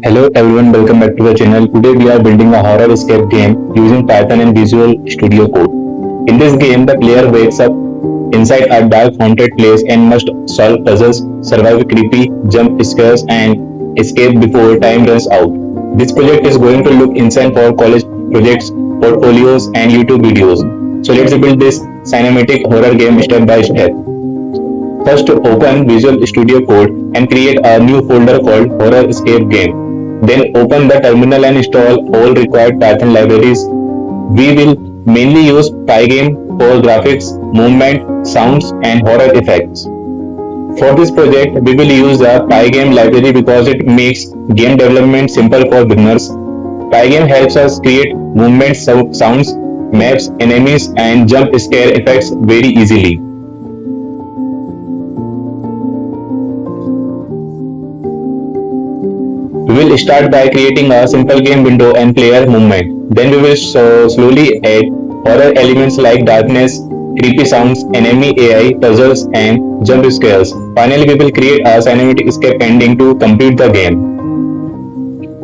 Hello everyone, welcome back to the channel. Today we are building a horror escape game using Python and Visual Studio Code. In this game, the player wakes up inside a dark haunted place and must solve puzzles, survive creepy jump scares and escape before time runs out. This project is going to look insane for college projects, portfolios and YouTube videos. So let's build this cinematic horror game step by step. First, open Visual Studio Code and create a new folder called Horror Escape Game. Then open the terminal and install all required Python libraries. We will mainly use Pygame for graphics, movement, sounds, and horror effects. For this project, we will use the Pygame library because it makes game development simple for beginners. Pygame helps us create movement, sounds, maps, enemies, and jump scare effects very easily. We will start by creating a simple game window and player movement. Then we will slowly add horror elements like darkness, creepy sounds, enemy AI, puzzles, and jump scares. Finally, we will create a cinematic escape ending to complete the game.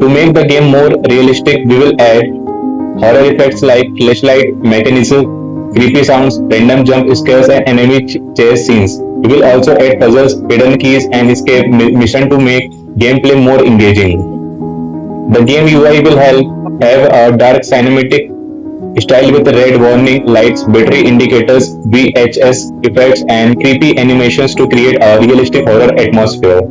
To make the game more realistic, we will add horror effects like flashlight mechanism, creepy sounds, random jump scares, and enemy chase scenes. We will also add puzzles, hidden keys, and escape mission to make gameplay more engaging. The game UI will have a dark cinematic style with red warning lights, battery indicators, VHS effects, and creepy animations to create a realistic horror atmosphere.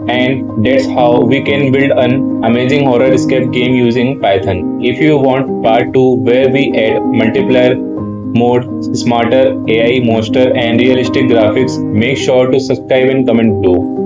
And that's how we can build an amazing horror escape game using Python. If you want part 2 where we add multiplayer mode, smarter AI monster and realistic graphics, make sure to subscribe and comment below.